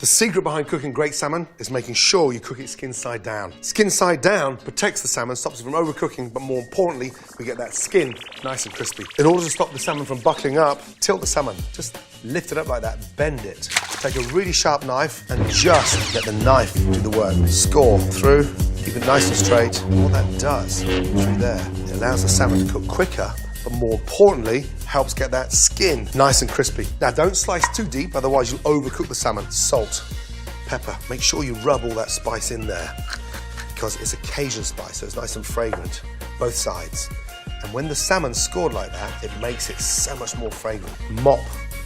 The secret behind cooking great salmon is making sure you cook it skin side down. Skin side down protects the salmon, stops it from overcooking, but more importantly, we get that skin nice and crispy. In order to stop the salmon from buckling up, tilt the salmon. Just lift it up like that, bend it. Take a really sharp knife and just let the knife do the work. Score through, keep it nice and straight. What that does, through there, it allows the salmon to cook quicker, but more importantly, helps get that skin nice and crispy. Now, don't slice too deep, otherwise you'll overcook the salmon. Salt, pepper. Make sure you rub all that spice in there because it's a Cajun spice, so it's nice and fragrant, both sides. And when the salmon's scored like that, it makes it so much more fragrant. Mop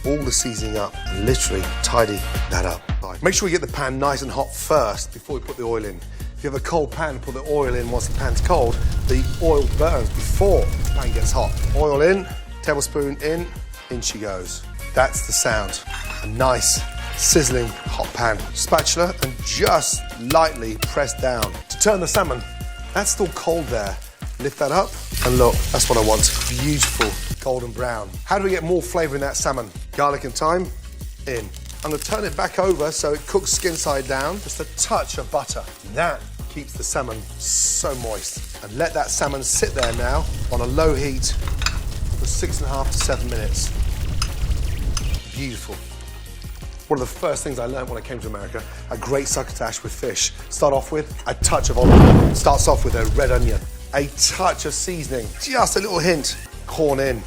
all the seasoning up and literally tidy that up. Make sure we get the pan nice and hot first before we put the oil in. If you have a cold pan, put the oil in once the pan's cold, the oil burns before the pan gets hot. Oil in, tablespoon in she goes. That's the sound. A nice, sizzling hot pan. Spatula and just lightly press down. To turn the salmon, that's still cold there. Lift that up and look, that's what I want. Beautiful golden brown. How do we get more flavour in that salmon? Garlic and thyme, in. I'm going to turn it back over so it cooks skin side down. Just a touch of butter. That keeps the salmon so moist. And let that salmon sit there now on a low heat for 6.5 to 7 minutes. Beautiful. One of the first things I learned when I came to America, a great succotash with fish. Start off with a touch of olive oil. Starts off with a red onion. A touch of seasoning, just a little hint. Corn in.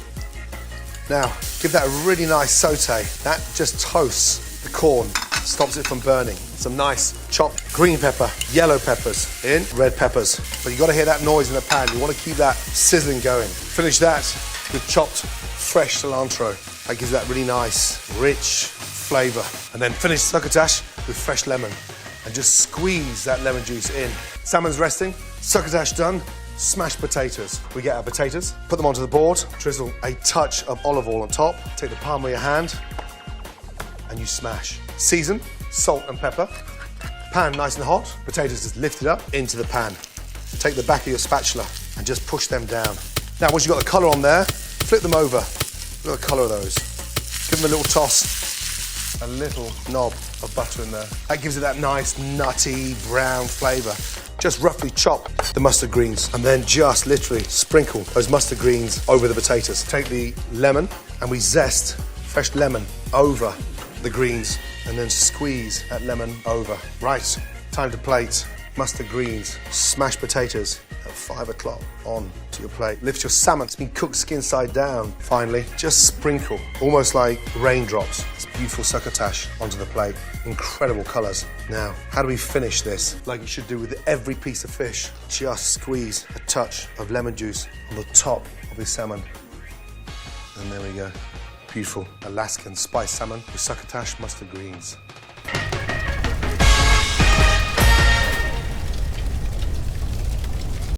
Now, give that a really nice saute. That just toasts the corn, stops it from burning. Some nice chopped green pepper, yellow peppers in, red peppers. But you gotta hear that noise in the pan. You wanna keep that sizzling going. Finish that with chopped fresh cilantro. That gives that really nice, rich flavor. And then finish succotash with fresh lemon and just squeeze that lemon juice in. Salmon's resting, succotash done. Smashed potatoes. We get our potatoes, put them onto the board, drizzle a touch of olive oil on top, take the palm of your hand, and you smash. Season, salt and pepper. Pan nice and hot, potatoes just lifted up into the pan. Take the back of your spatula and just push them down. Now, once you've got the colour on there, flip them over. Look at the colour of those. Give them a little toss, a little knob of butter in there. That gives it that nice, nutty, brown flavour. Just roughly chop the mustard greens and then just literally sprinkle those mustard greens over the potatoes. Take the lemon and we zest fresh lemon over the greens and then squeeze that lemon over. Right, time to plate. Mustard greens, smashed potatoes at 5 o'clock on to your plate. Lift your salmon, it's been cooked skin side down. Finally, just sprinkle, almost like raindrops, this beautiful succotash onto the plate. Incredible colours. Now, how do we finish this? Like you should do with every piece of fish. Just squeeze a touch of lemon juice on the top of your salmon. And there we go. Beautiful Alaskan spiced salmon with succotash mustard greens.